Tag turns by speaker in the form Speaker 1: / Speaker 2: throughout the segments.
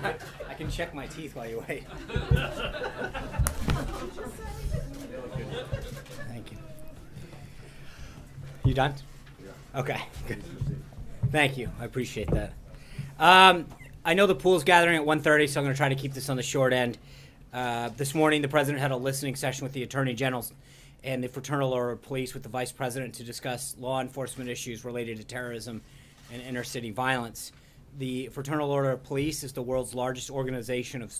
Speaker 1: I can check my teeth while you wait. Thank you. You done? Yeah. Okay, good. Thank you. I appreciate that. I know the pool's gathering at 1:30, so I'm going to try to keep this on the short end. This morning, the president had a listening session with the attorney generals and the Fraternal Order of Police with the vice president to discuss law enforcement issues related to terrorism and inner-city violence. The Fraternal Order of Police is the world's largest organization of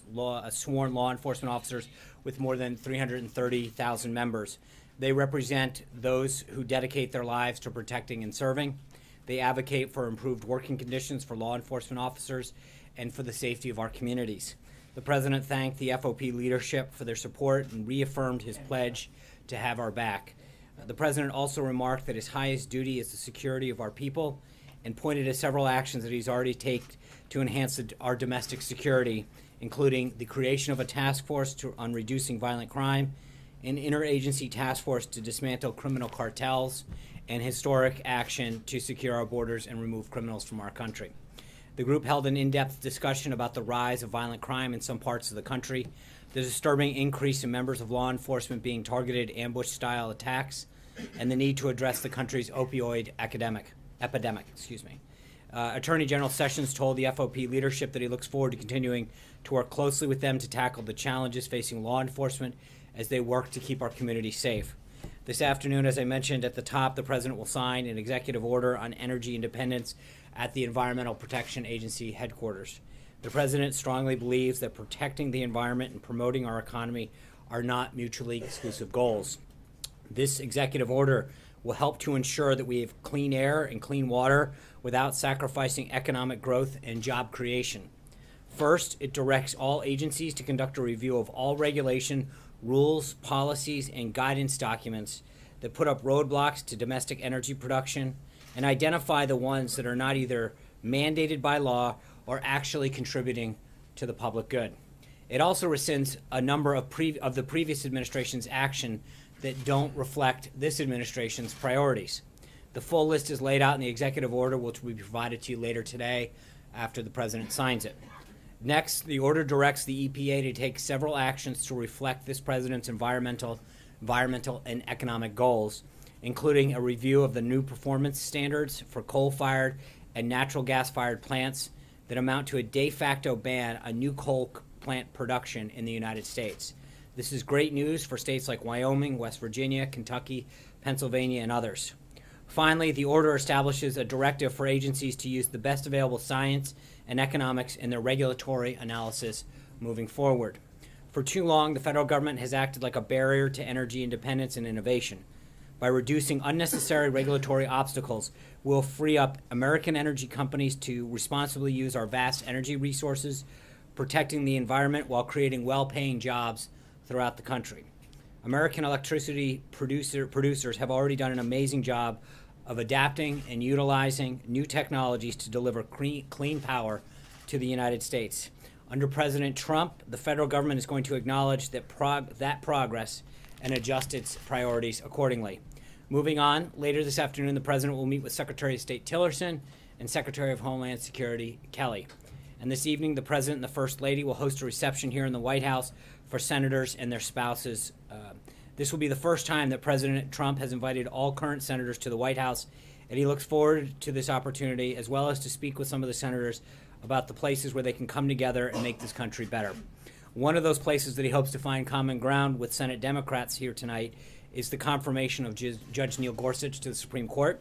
Speaker 1: sworn law enforcement officers with more than 330,000 members. They represent those who dedicate their lives to protecting and serving. They advocate for improved working conditions for law enforcement officers and for the safety of our communities. The president thanked the FOP leadership for their support and reaffirmed his pledge to have our back. The president also remarked that his highest duty is the security of our people and pointed to several actions that he's already taken to enhance our domestic security, including the creation of a task force on reducing violent crime, an interagency task force to dismantle criminal cartels, and historic action to secure our borders and remove criminals from our country. The group held an in-depth discussion about the rise of violent crime in some parts of the country, the disturbing increase in members of law enforcement being targeted ambush-style attacks, and the need to address the country's opioid epidemic. Attorney General Sessions told the FOP leadership that he looks forward to continuing to work closely with them to tackle the challenges facing law enforcement as they work to keep our community safe. This afternoon, as I mentioned at the top, the president will sign an executive order on energy independence at the Environmental Protection Agency headquarters. The president strongly believes that protecting the environment and promoting our economy are not mutually exclusive goals. This executive order will help to ensure that we have clean air and clean water without sacrificing economic growth and job creation. First, it directs all agencies to conduct a review of all regulation, rules, policies, and guidance documents that put up roadblocks to domestic energy production and identify the ones that are not either mandated by law or actually contributing to the public good. It also rescinds a number of the previous administration's action that don't reflect this administration's priorities. The full list is laid out in the executive order, which will be provided to you later today after the president signs it. Next, the order directs the EPA to take several actions to reflect this president's environmental and economic goals, including a review of the new performance standards for coal-fired and natural gas-fired plants that amount to a de facto ban on new coal plant production in the United States. This is great news for states like Wyoming, West Virginia, Kentucky, Pennsylvania, and others. Finally, the order establishes a directive for agencies to use the best available science and economics in their regulatory analysis moving forward. For too long, the federal government has acted like a barrier to energy independence and innovation. By reducing unnecessary regulatory obstacles, we'll free up American energy companies to responsibly use our vast energy resources, protecting the environment while creating well-paying jobs throughout the country. American electricity producers have already done an amazing job of adapting and utilizing new technologies to deliver clean power to the United States. Under President Trump, the federal government is going to acknowledge that progress and adjust its priorities accordingly. Moving on, later this afternoon, the president will meet with Secretary of State Tillerson and Secretary of Homeland Security Kelly. And this evening, the president and the First Lady will host a reception here in the White House for senators and their spouses. This will be the first time that President Trump has invited all current senators to the White House, and he looks forward to this opportunity, as well as to speak with some of the senators about the places where they can come together and make this country better. One of those places that he hopes to find common ground with Senate Democrats here tonight is the confirmation of Judge Neil Gorsuch to the Supreme Court.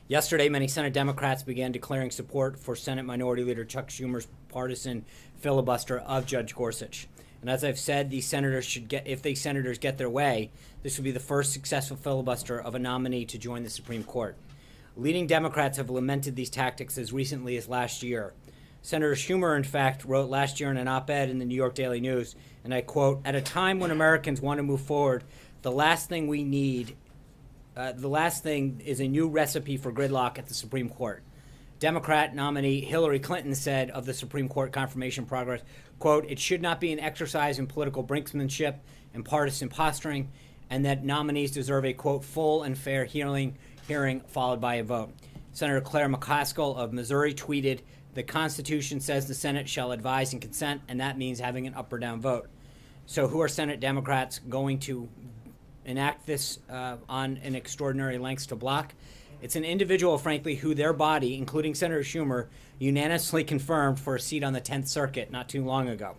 Speaker 1: Yesterday, many Senate Democrats began declaring support for Senate Minority Leader Chuck Schumer's partisan filibuster of Judge Gorsuch. And as I've said, these senators if these senators get their way, this would be the first successful filibuster of a nominee to join the Supreme Court. Leading Democrats have lamented these tactics as recently as last year. Senator Schumer, in fact, wrote last year in an op-ed in the New York Daily News, and I quote, "At a time when Americans want to move forward, the last thing is a new recipe for gridlock at the Supreme Court." Democrat nominee Hillary Clinton said of the Supreme Court confirmation progress, quote, "It should not be an exercise in political brinksmanship and partisan posturing, and that nominees deserve a, quote, full and fair hearing followed by a vote." Senator Claire McCaskill of Missouri tweeted The Constitution says the Senate shall advise and consent, and that means having an up or down vote. So who are Senate Democrats going to enact this on an extraordinary lengths to block? It's an individual, frankly, who their body, including Senator Schumer, unanimously confirmed for a seat on the 10th Circuit not too long ago.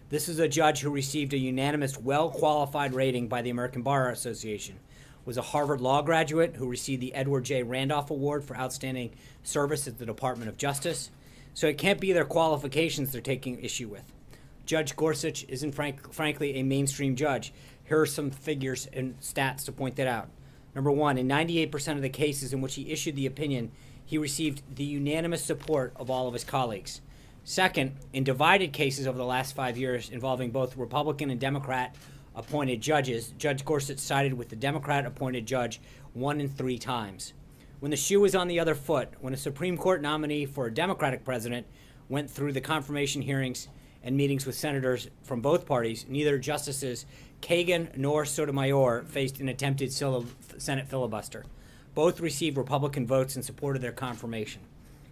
Speaker 1: This is a judge who received a unanimous, well-qualified rating by the American Bar Association, was a Harvard Law graduate who received the Edward J. Randolph Award for outstanding service at the Department of Justice. So it can't be their qualifications they're taking issue with. Judge Gorsuch isn't frankly a mainstream judge. Here are some figures and stats to point that out. Number one, in 98% of the cases in which he issued the opinion, he received the unanimous support of all of his colleagues. Second, in divided cases over the last 5 years involving both Republican and Democrat appointed judges, Judge Gorsuch sided with the Democrat appointed judge 1 in 3 times. When the shoe was on the other foot, when a Supreme Court nominee for a Democratic president went through the confirmation hearings and meetings with senators from both parties, neither Justices Kagan nor Sotomayor faced an attempted Senate filibuster. Both received Republican votes in support of their confirmation.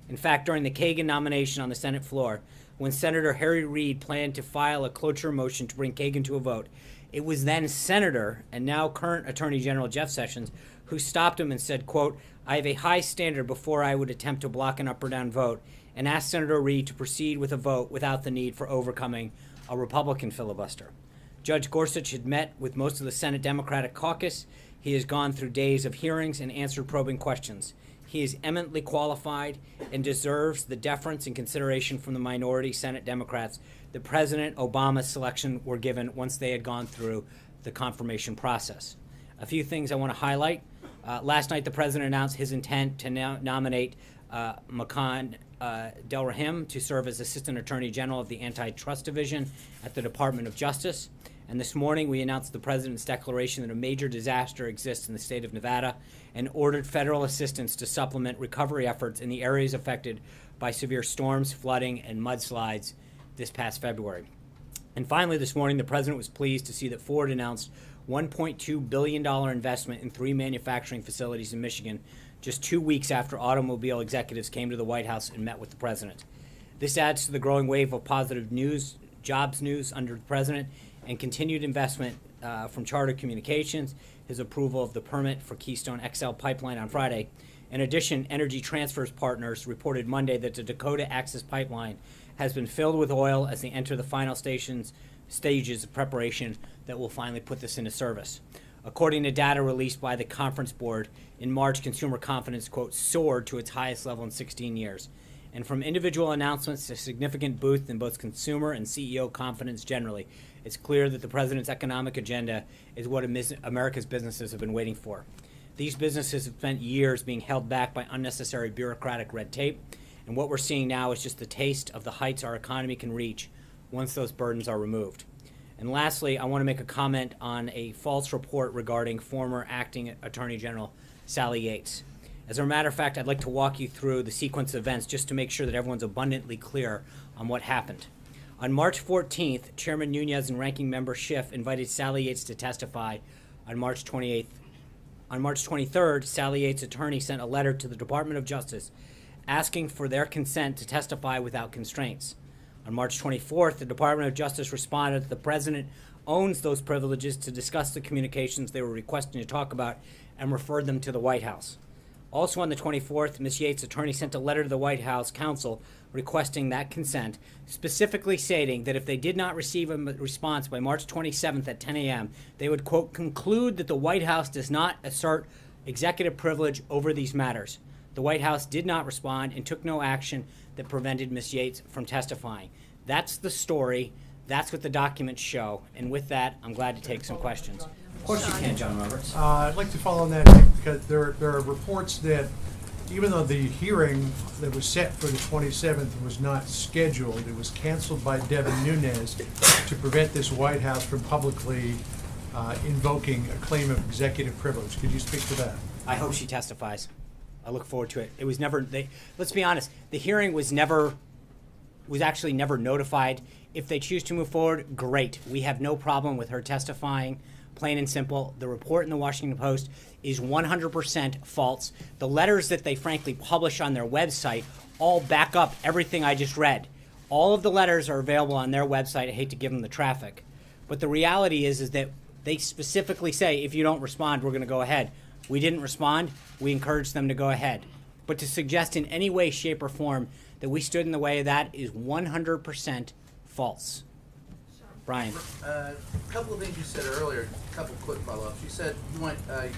Speaker 1: In fact, during the Kagan nomination on the Senate floor, when Senator Harry Reid planned to file a cloture motion to bring Kagan to a vote, it was then Senator and now current Attorney General Jeff Sessions who stopped him and said, quote, "I have a high standard before I would attempt to block an up or down vote," and asked Senator Reid to proceed with a vote without the need for overcoming a Republican filibuster. Judge Gorsuch had met with most of the Senate Democratic caucus. He has gone through days of hearings and answered probing questions. He is eminently qualified and deserves the deference and consideration from the minority Senate Democrats that President Obama's selection were given once they had gone through the confirmation process. A few things I want to highlight. Last night, the president announced his intent to nominate Makan Delrahim to serve as Assistant Attorney General of the Antitrust Division at the Department of Justice. And this morning, we announced the president's declaration that a major disaster exists in the state of Nevada and ordered federal assistance to supplement recovery efforts in the areas affected by severe storms, flooding, and mudslides this past February. And finally, this morning, the president was pleased to see that Ford announced $1.2 billion investment in 3 manufacturing facilities in Michigan just 2 weeks after automobile executives came to the White House and met with the president. This adds to the growing wave of positive news, jobs news under the president, and continued investment from Charter Communications, his approval of the permit for Keystone XL pipeline on Friday. In addition, Energy Transfer's partners reported Monday that the Dakota Access Pipeline has been filled with oil as they enter the final stages of preparation that will finally put this into service. According to data released by the Conference Board, in March, consumer confidence, quote, soared to its highest level in 16 years. And from individual announcements to significant boost in both consumer and CEO confidence generally, it's clear that the president's economic agenda is what America's businesses have been waiting for. These businesses have spent years being held back by unnecessary bureaucratic red tape, and what we're seeing now is just the taste of the heights our economy can reach once those burdens are removed. And lastly, I want to make a comment on a false report regarding former acting Attorney General Sally Yates. As a matter of fact, I'd like to walk you through the sequence of events just to make sure that everyone's abundantly clear on what happened. On March 14th, Chairman Nunes and Ranking Member Schiff invited Sally Yates to testify on March 28th. On March 23rd, Sally Yates' attorney sent a letter to the Department of Justice asking for their consent to testify without constraints. On March 24th, the Department of Justice responded that the president owns those privileges to discuss the communications they were requesting to talk about and referred them to the White House. Also on the 24th, Ms. Yates' attorney sent a letter to the White House counsel requesting that consent, specifically stating that if they did not receive a response by March 27th at 10 a.m., they would, quote, conclude that the White House does not assert executive privilege over these matters. The White House did not respond and took no action that prevented Ms. Yates from testifying. That's the story. That's what the documents show. And with that, I'm glad to take some questions. Of course you can, John Roberts.
Speaker 2: I'd like to follow on that because there are reports that even though the hearing that was set for the 27th was not scheduled, it was canceled by Devin Nunes to prevent this White House from publicly invoking a claim of executive privilege. Could you speak to that?
Speaker 1: I hope she testifies. I look forward to it. It was never, let's be honest, the hearing was actually never notified. If they choose to move forward, great. We have no problem with her testifying. Plain and simple. The report in the Washington Post is 100% false. The letters that they frankly publish on their website all back up everything I just read. All of the letters are available on their website. I hate to give them the traffic. But the reality is that they specifically say, if you don't respond, we're going to go ahead. We didn't respond. We encouraged them to go ahead. But to suggest in any way, shape, or form that we stood in the way of that is 100% false. Brian.
Speaker 3: A couple of things you said earlier, a couple quick follow-ups. You said you want the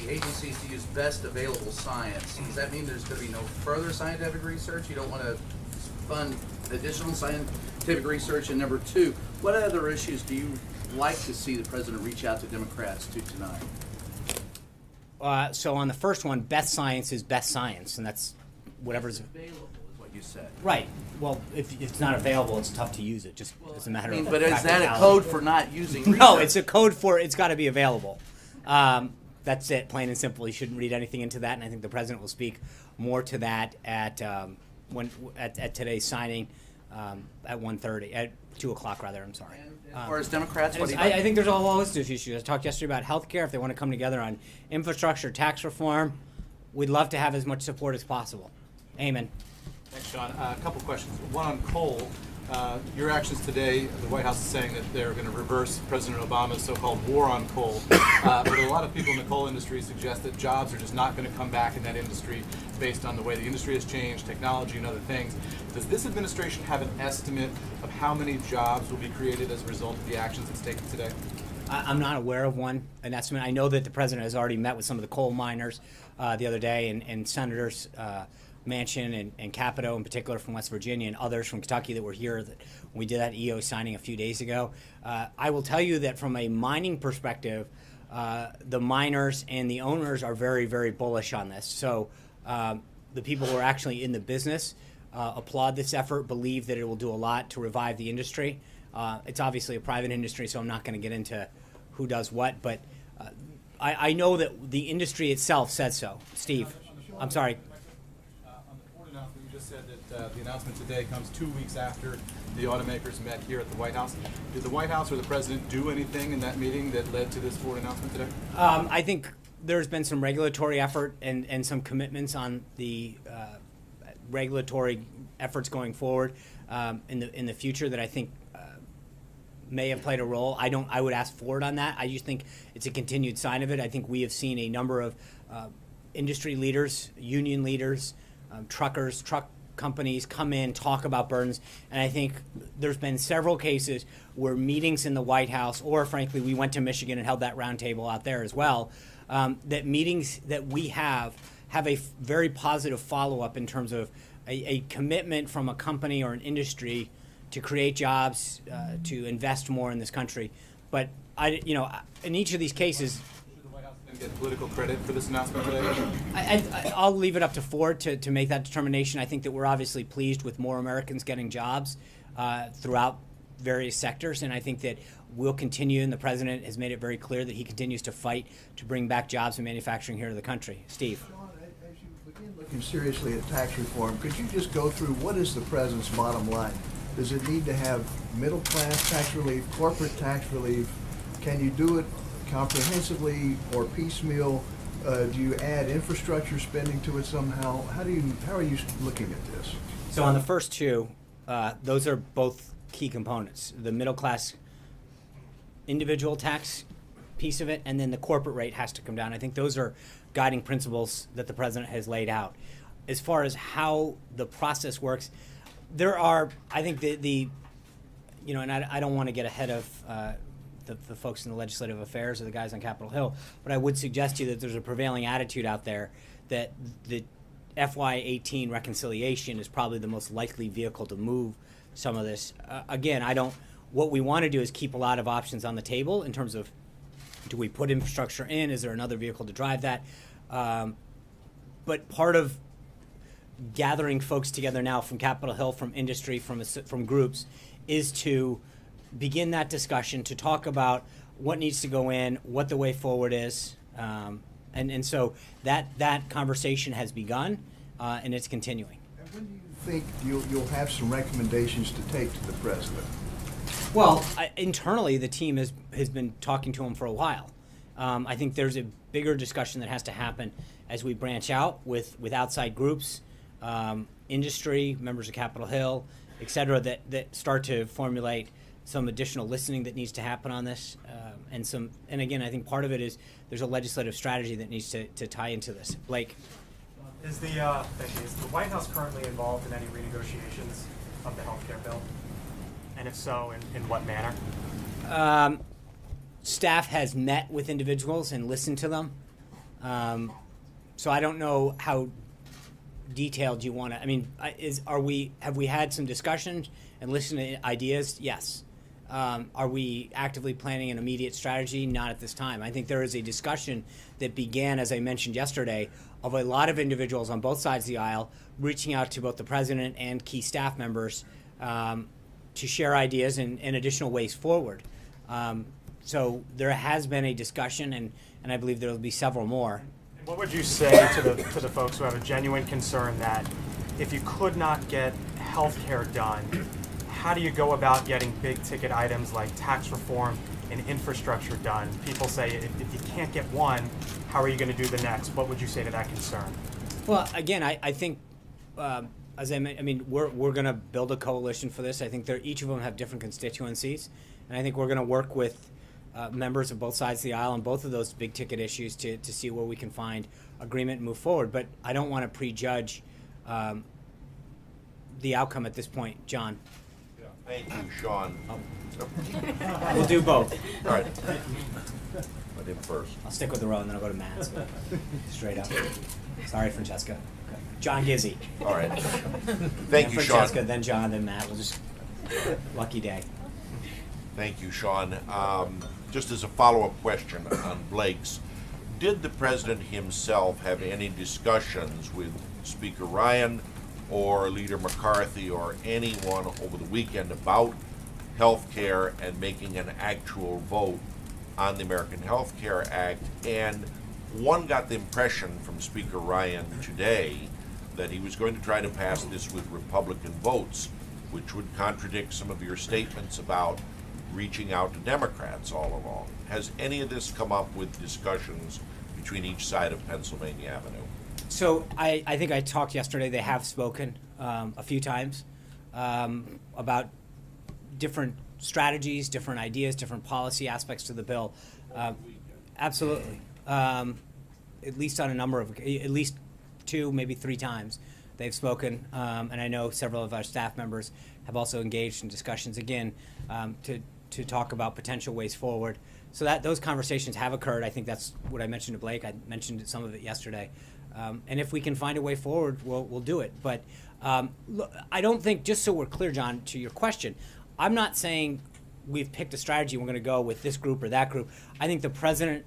Speaker 3: agencies to use best available science. Does that mean there's going to be no further scientific research? You don't want to fund additional scientific research? And number two, what other issues do you like to see the president reach out to Democrats to tonight?
Speaker 1: So on the first one, best science is best science, and that's whatever's
Speaker 3: available is what you said.
Speaker 1: Right. Well, if it's not available, it's tough to use it. Just as a matter of
Speaker 3: But is that a
Speaker 1: practicality.
Speaker 3: code for not using research?
Speaker 1: No, it's a code for it's got to be available. That's it, plain and simple. You shouldn't read anything into that, and I think the president will speak more to that at today's signing at 1:30, at 2 o'clock rather. I'm sorry.
Speaker 3: And as far as Democrats, what do you
Speaker 1: I think there's a whole host of issues. I talked yesterday about health care. If they want to come together on infrastructure, tax reform, we'd love to have as much support as possible. Amen.
Speaker 4: Thanks, Sean. A couple questions. One on coal. Your actions today, the White House is saying that they're going to reverse President Obama's so-called war on coal. But a lot of people in the coal industry suggest that jobs are just not going to come back in that industry based on the way the industry has changed, technology and other things. Does this administration have an estimate of how many jobs will be created as a result of the actions it's taken today?
Speaker 1: I'm not aware of an estimate. I know that the president has already met with some of the coal miners the other day, and Senators Manchin and Capito in particular from West Virginia and others from Kentucky that were here when we did that EO signing a few days ago. I will tell you that from a mining perspective, the miners and the owners are very, very bullish on this. So the people who are actually in the business applaud this effort, believe that it will do a lot to revive the industry. It's obviously a private industry, so I'm not going to get into who does what, but I know that the industry itself said so. Steve, I'm sorry.
Speaker 4: On the Ford announcement, you just said that the announcement today comes 2 weeks after the automakers met here at the White House. Did the White House or the president do anything in that meeting that led to this Ford announcement today?
Speaker 1: I think there's been some regulatory effort and some commitments on the regulatory efforts going forward in the future that I think may have played a role. I would ask Ford on that. I just think it's a continued sign of it. I think we have seen a number of industry leaders, union leaders, truckers, truck companies come in, talk about burdens, and I think there's been several cases where meetings in the White House, or frankly, we went to Michigan and held that roundtable out there as well, that meetings that we have a very positive follow-up in terms of a commitment from a company or an industry to create jobs, to invest more in this country. But in each of these cases,
Speaker 4: Should the White House then get political credit for this announcement today?
Speaker 1: I'll leave it up to Ford to make that determination. I think that we're obviously pleased with more Americans getting jobs throughout various sectors, and I think that we'll continue, and the president has made it very clear that he continues to fight to bring back jobs and manufacturing here to the country. Steve.
Speaker 5: Sean, as you begin looking seriously at tax reform, could you just go through what is the president's bottom line? Does it need to have middle-class tax relief, corporate tax relief? Can you do it comprehensively or piecemeal? Do you add infrastructure spending to it somehow? How are you looking at this?
Speaker 1: So on the first two, those are both key components. The middle-class individual tax piece of it, and then the corporate rate has to come down. I think those are guiding principles that the president has laid out. As far as how the process works, there are, I think and I don't want to get ahead of the folks in the legislative affairs or the guys on Capitol Hill, but I would suggest to you that there's a prevailing attitude out there that the FY18 reconciliation is probably the most likely vehicle to move some of this. Again, what we want to do is keep a lot of options on the table in terms of, do we put infrastructure in? Is there another vehicle to drive that? But part of gathering folks together now from Capitol Hill, from industry, from groups, is to begin that discussion, to talk about what needs to go in, what the way forward is, and so that conversation has begun, and it's continuing.
Speaker 5: And when do you think you'll have some recommendations to take to the president?
Speaker 1: Well, internally, the team has been talking to him for a while. I think there's a bigger discussion that has to happen as we branch out with outside groups, industry, members of Capitol Hill, et cetera, that start to formulate some additional listening that needs to happen on this. And again, I think part of it is there's a legislative strategy that needs to tie into this. Blake?
Speaker 6: Is the White House currently involved in any renegotiations of the health care bill? And if so, in what manner?
Speaker 1: Staff has met with individuals and listened to them. So I don't know how detailed you want to. I mean, have we had some discussions and listened to ideas? Yes. Are we actively planning an immediate strategy? Not at this time. I think there is a discussion that began, as I mentioned yesterday, of a lot of individuals on both sides of the aisle reaching out to both the president and key staff members to share ideas and additional ways forward. So there has been a discussion, and I believe there will be several more.
Speaker 6: What would you say to the folks who have a genuine concern that if you could not get health care done, how do you go about getting big ticket items like tax reform and infrastructure done? People say if you can't get one, how are you going to do the next? What would you say to that concern?
Speaker 1: Well, again, I think, as I mean, we're going to build a coalition for this. I think each of them have different constituencies, and I think we're going to work with members of both sides of the aisle on both of those big ticket issues to see where we can find agreement and move forward. But I don't want to prejudge the outcome at this point. John?
Speaker 7: Yeah. Thank you, Sean.
Speaker 1: We'll do both.
Speaker 7: All right. Let him first.
Speaker 1: I'll stick with the row and then I'll go to Matt. So straight up. Sorry, Francesca. Okay. John Gizzi.
Speaker 7: All right. Thank you,
Speaker 1: Francesca,
Speaker 7: Sean.
Speaker 1: then John, then Matt. We'll just lucky day.
Speaker 7: Thank you, Sean. Just as a follow-up question on Blake's, did the president himself have any discussions with Speaker Ryan or Leader McCarthy or anyone over the weekend about health care and making an actual vote on the American Health Care Act? And one got the impression from Speaker Ryan today that he was going to try to pass this with Republican votes, which would contradict some of your statements about reaching out to Democrats all along. Has any of this come up with discussions between each side of Pennsylvania Avenue?
Speaker 1: So I think I talked yesterday. They have spoken a few times about different strategies, different ideas, different policy aspects to the bill. Absolutely. At least on at least 2, maybe 3 times they've spoken. And I know several of our staff members have also engaged in discussions again to talk about potential ways forward. So those conversations have occurred. I think that's what I mentioned to Blake. I mentioned some of it yesterday. And if we can find a way forward, we'll do it. But look, I don't think, just so we're clear, John, to your question, I'm not saying we've picked a strategy, we're going to go with this group or that group. I think the president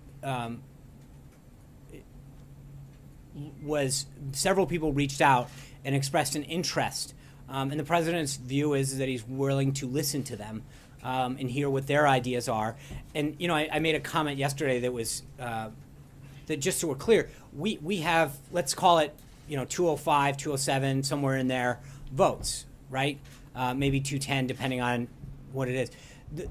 Speaker 1: several people reached out and expressed an interest. And the president's view is that he's willing to listen to them and hear what their ideas are. And, you know, I made a comment yesterday that was, that just so we're clear, we have, let's call it, 205, 207, somewhere in there, votes, right? Maybe 210, depending on what it is.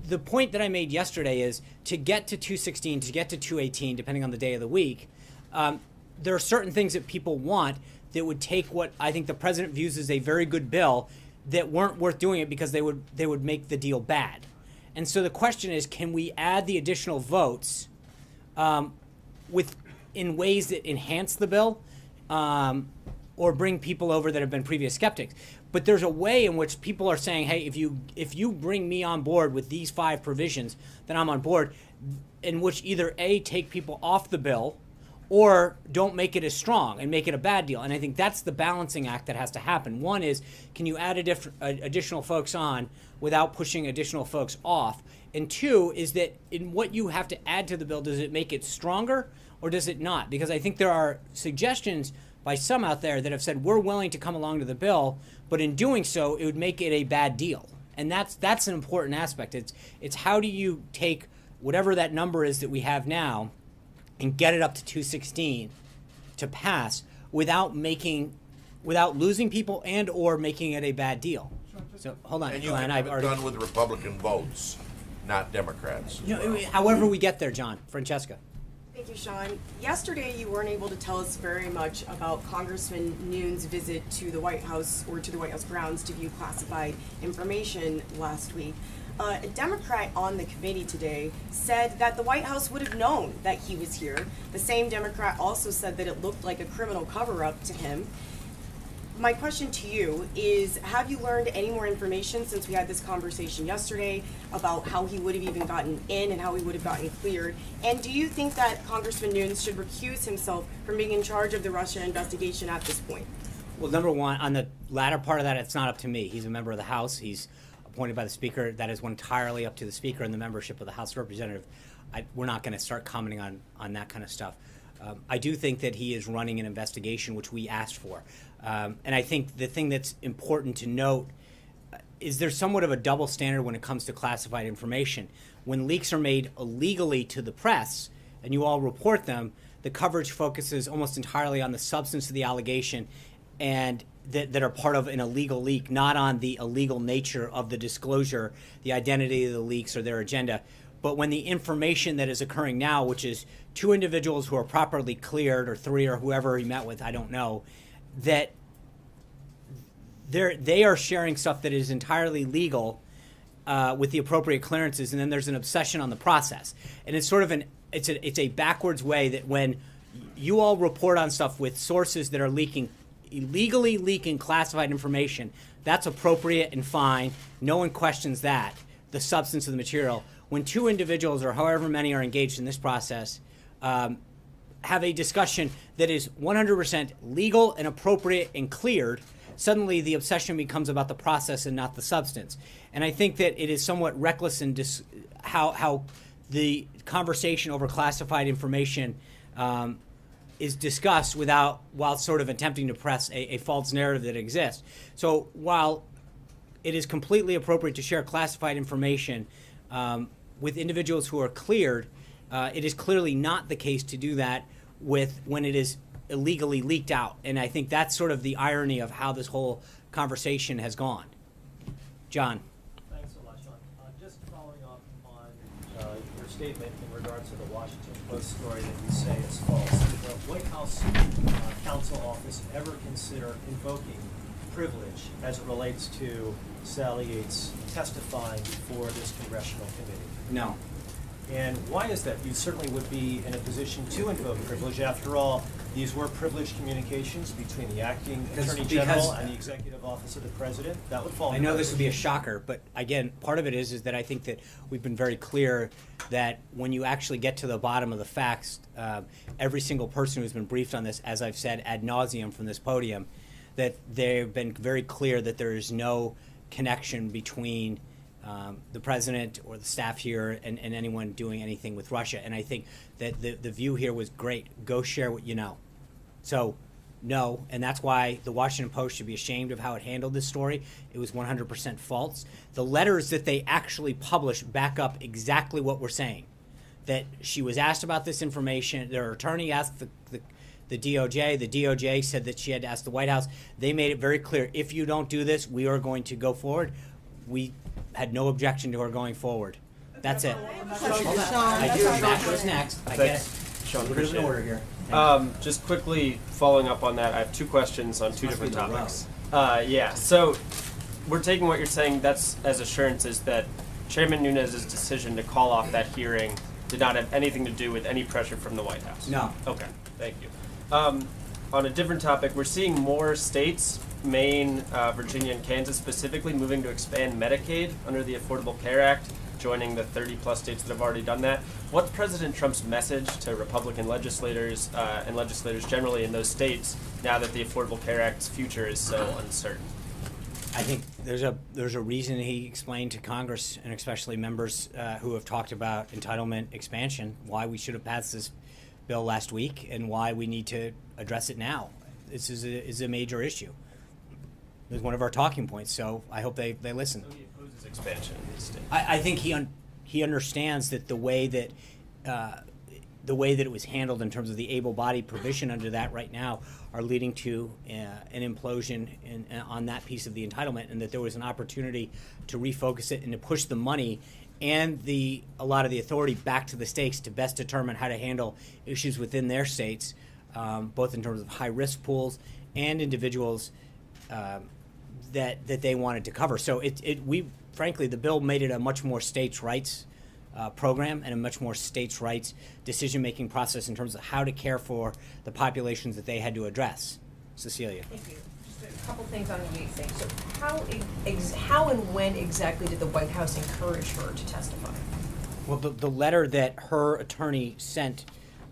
Speaker 1: The point that I made yesterday is to get to 216, to get to 218, depending on the day of the week, there are certain things that people want that would take what I think the president views as a very good bill that weren't worth doing it because they would make the deal bad. And so the question is, can we add the additional votes in ways that enhance the bill or bring people over that have been previous skeptics? But there's a way in which people are saying, hey, if you bring me on board with these 5 provisions, then I'm on board, in which either A, take people off the bill, or don't make it as strong and make it a bad deal. And I think that's the balancing act that has to happen. One is, can you add additional folks on without pushing additional folks off? And 2 is that in what you have to add to the bill, does it make it stronger or does it not? Because I think there are suggestions by some out there that have said, we're willing to come along to the bill, but in doing so, it would make it a bad deal. And that's an important aspect. It's how do you take whatever that number is that we have now and get it up to 216 to pass without losing people and or making it a bad deal.
Speaker 2: Sean,
Speaker 1: So hold on,
Speaker 7: And you
Speaker 1: Glenn.
Speaker 7: can
Speaker 1: I've
Speaker 7: have it
Speaker 1: already.
Speaker 7: done with Republican votes, not Democrats.
Speaker 1: However we get there, John. Francesca.
Speaker 8: Thank you, Sean. Yesterday, you weren't able to tell us very much about Congressman Nunes' visit to the White House or to the White House grounds to view classified information last week. A Democrat on the committee today said that the White House would have known that he was here. The same Democrat also said that it looked like a criminal cover-up to him. My question to you is, have you learned any more information since we had this conversation yesterday about how he would have even gotten in and how he would have gotten cleared? And do you think that Congressman Nunes should recuse himself from being in charge of the Russia investigation at this point?
Speaker 1: Well, number one, on the latter part of that, it's not up to me. He's a member of the House. He's appointed by the Speaker. That is entirely up to the Speaker and the membership of the House of Representatives. We're not going to start commenting on that kind of stuff. I do think that he is running an investigation, which we asked for. And I think the thing that's important to note is there's somewhat of a double standard when it comes to classified information. When leaks are made illegally to the press, and you all report them, the coverage focuses almost entirely on the substance of the allegation and that are part of an illegal leak, not on the illegal nature of the disclosure, the identity of the leaks, or their agenda. But when the information that is occurring now, which is 2 individuals who are properly cleared, or 3, or whoever he met with, I don't know, that they are sharing stuff that is entirely legal with the appropriate clearances, and then there's an obsession on the process. And it's sort of it's a backwards way that when you all report on stuff with sources that are illegally leaking classified information, that's appropriate and fine. No one questions that, the substance of the material. When 2 individuals, or however many, are engaged in this process, have a discussion that is 100% legal and appropriate and cleared, suddenly the obsession becomes about the process and not the substance. And I think that it is somewhat reckless in how the conversation over classified information is discussed while sort of attempting to press a false narrative that exists. So while it is completely appropriate to share classified information with individuals who are cleared, it is clearly not the case to do that when it is illegally leaked out. And I think that's sort of the irony of how this whole conversation has gone. John.
Speaker 9: Thanks so much, Sean. Just following up on your statement in regards to the Washington Post story that you say is false. Did the White House counsel office ever consider invoking privilege as it relates to Sally Yates testifying before this congressional committee?
Speaker 1: No.
Speaker 9: And why is that? You certainly would be in a position to invoke privilege. After all, these were privileged communications between the acting Attorney General and the Executive Office of the President. That would fall.
Speaker 1: I know this would be a shocker, but again, part of it is that I think that we've been very clear that when you actually get to the bottom of the facts, every single person who's been briefed on this, as I've said ad nauseum from this podium, that they've been very clear that there is no connection between the president or the staff here and anyone doing anything with Russia. And I think that the view here was great. Go share what you know. So, no, and that's why the Washington Post should be ashamed of how it handled this story. It was 100% false. The letters that they actually published back up exactly what we're saying. That she was asked about this information. Their attorney asked the DOJ. The DOJ said that she had to ask the White House. They made it very clear, if you don't do this, we are going to go forward. We had no objection to her going forward. That's it. I do. Matt goes next. I get it.
Speaker 10: Sean,
Speaker 1: There's an order here.
Speaker 10: just quickly following up on that, I have 2 questions on 2 different topics. So we're taking what you're saying, that's as assurances that Chairman Nunes' decision to call off that hearing did not have anything to do with any pressure from the White House?
Speaker 1: No.
Speaker 10: Okay, thank you. On a different topic, we're seeing more states, Maine, Virginia, and Kansas specifically, moving to expand Medicaid under the Affordable Care Act, joining the 30-plus states that have already done that. What's President Trump's message to Republican legislators and legislators generally in those states now that the Affordable Care Act's future is so uncertain?
Speaker 1: I think there's a reason he explained to Congress, and especially members who have talked about entitlement expansion, why we should have passed this bill last week and why we need to address it now. This is a major issue. It was one of our talking points, so I hope they listen.
Speaker 10: So he opposes expansion in these states.
Speaker 1: I think he understands that the way that the way that it was handled in terms of the able-bodied provision under that right now are leading to an implosion on that piece of the entitlement, and that there was an opportunity to refocus it and to push the money and a lot of the authority back to the states to best determine how to handle issues within their states, both in terms of high-risk pools and individuals that they wanted to cover. So frankly, the bill made it a much more states' rights program and a much more states' rights decision-making process in terms of how to care for the populations that they had to address. Cecilia.
Speaker 11: Thank you. Just a couple things on the Yates thing. So how and when exactly did the White House encourage her to testify?
Speaker 1: Well, the letter that her attorney sent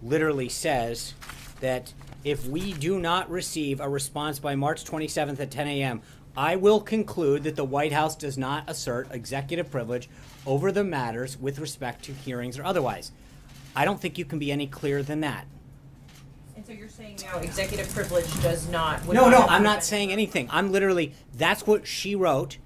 Speaker 1: literally says that if we do not receive a response by March 27th at 10 a.m., I will conclude that the White House does not assert executive privilege over the matters with respect to hearings or otherwise. I don't think you can be any clearer than that.
Speaker 11: And so you're saying now executive privilege does not...
Speaker 1: No, I'm not saying anything. I'm literally, that's what she wrote.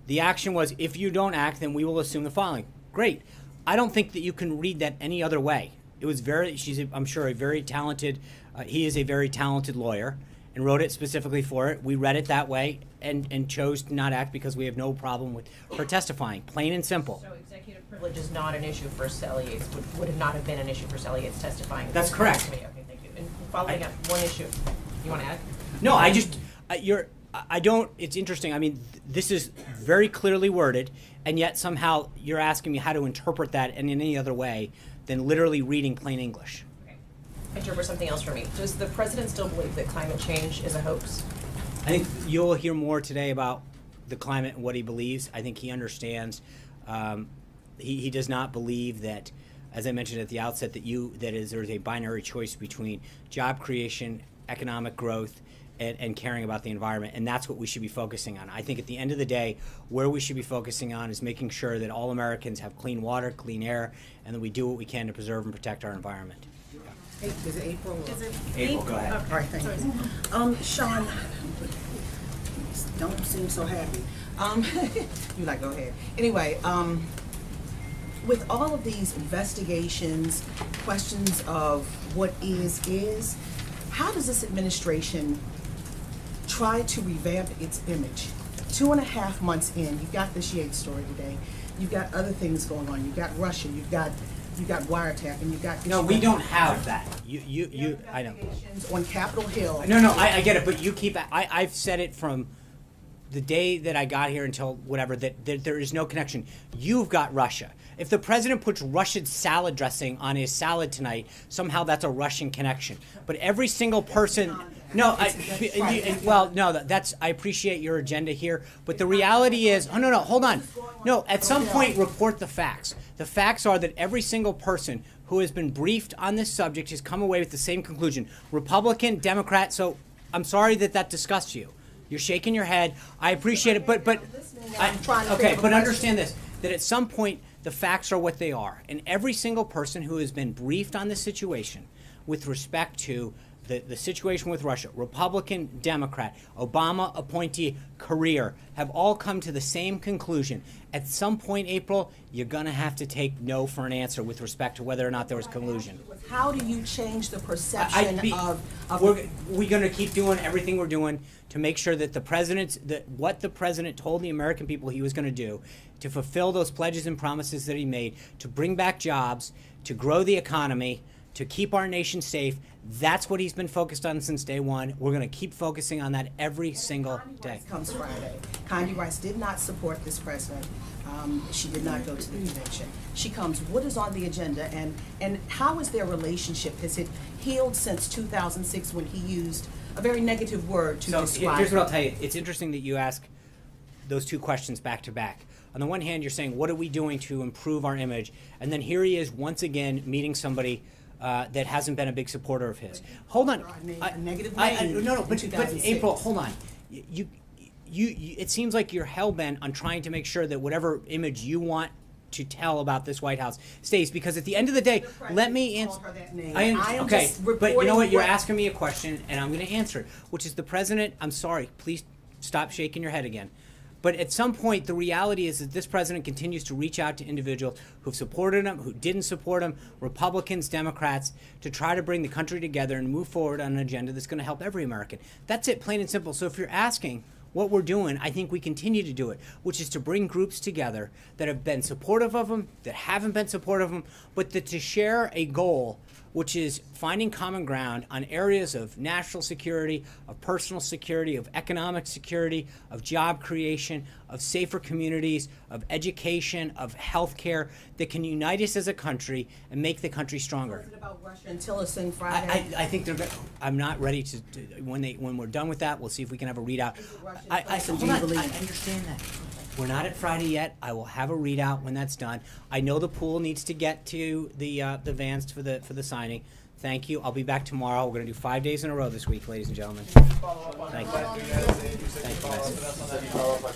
Speaker 1: The action was, if you don't act, then we will assume the following. Great. I don't think that you can read that any other way. It was I'm sure, a very talented, he is a very talented lawyer, and wrote it specifically for it. We read it that way and chose to not act because we have no problem with her testifying, plain and simple.
Speaker 11: So executive privilege is not an issue for Sally Yates, would have not have been an issue for Sally Yates testifying.
Speaker 1: That's correct.
Speaker 11: Okay, thank you. And following up, one issue, you want to add?
Speaker 1: No, it's interesting. I mean, this is very clearly worded, and yet somehow you're asking me how to interpret that in any other way than literally reading plain English.
Speaker 11: Interpret something else for me. Does the president still believe that climate change is a hoax?
Speaker 1: I think you'll hear more today about the climate and what he believes. I think he understands. He does not believe that, as I mentioned at the outset, there's a binary choice between job creation, economic growth, and caring about the environment, and that's what we should be focusing on. I think at the end of the day, where we should be focusing on is making sure that all Americans have clean water, clean air, and that we do what we can to preserve and protect our environment.
Speaker 12: Is it April?
Speaker 1: April, go ahead.
Speaker 12: All right, thank you. Sean, don't seem so happy. You like, go ahead. Anyway, with all of these investigations, questions of what is, how does this administration try to revamp its image? 2.5 months in, you've got this Yates story today. You've got other things going on. You've got Russia. You've got wiretapping. You've got...
Speaker 1: No, we don't have that. I know.
Speaker 12: On Capitol Hill.
Speaker 1: No, I get it, but you keep... I've said it from the day that I got here until whatever, that there is no connection. You've got Russia. If the president puts Russian salad dressing on his salad tonight, somehow that's a Russian connection. But every single person... No, that's... I appreciate your agenda here, but the reality is... Oh, no, hold on. No, at some point, report the facts. The facts are that every single person who has been briefed on this subject has come away with the same conclusion. Republican, Democrat, so I'm sorry that disgusts you. You're shaking your head. I appreciate it, but understand this, that at some point, the facts are what they are. And every single person who has been briefed on this situation with respect to the situation with Russia, Republican, Democrat, Obama appointee, career, have all come to the same conclusion. At some point, April, you're going to have to take no for an answer with respect to whether or not there was collusion.
Speaker 12: How do you change the perception
Speaker 1: We're going to keep doing everything we're doing to make sure that what the president told the American people he was going to do, to fulfill those pledges and promises that he made, to bring back jobs, to grow the economy, to keep our nation safe. That's what he's been focused on since day one. We're going to keep focusing on that every single day.
Speaker 12: Comes Friday. Condi Rice did not support this president. She did not go to the convention. She comes. What is on the agenda, and how is their relationship? Has it healed since 2006 when he used a very negative word to describe?
Speaker 1: Here's what I'll tell you. It's interesting that you ask those two questions back to back. On the one hand, you're saying, what are we doing to improve our image? And then here he is once again meeting somebody that hasn't been a big supporter of his. Hold on. But April, hold on. It seems like you're hell-bent on trying to make sure that whatever image you want to tell about this White House stays, because at the end of the day, let me answer. Okay, but you know what? You're asking me a question, and I'm going to answer it, which is the president. I'm sorry. Please stop shaking your head again. But at some point, the reality is that this president continues to reach out to individuals who've supported him, who didn't support him, Republicans, Democrats, to try to bring the country together and move forward on an agenda that's going to help every American. That's it, plain and simple. So if you're asking what we're doing, I think we continue to do it, which is to bring groups together that have been supportive of him, that haven't been supportive of him, but that to share a goal, which is finding common ground on areas of national security, of personal security, of economic security, of job creation, of safer communities, of education, of healthcare, that can unite us as a country and make the country stronger.
Speaker 12: Was it about Russia and Tillerson Friday?
Speaker 1: I think they're good. I'm not ready to when we're done with that, we'll see if we can have a readout.
Speaker 12: Tillerson, do you
Speaker 1: Hold on,
Speaker 12: believe?
Speaker 1: I understand that. We're not at Friday yet. I will have a readout when that's done. I know the pool needs to get to the vans for the signing. Thank you. I'll be back tomorrow. We're going to do 5 days in a row this week, ladies and gentlemen. Thank you. Thank you.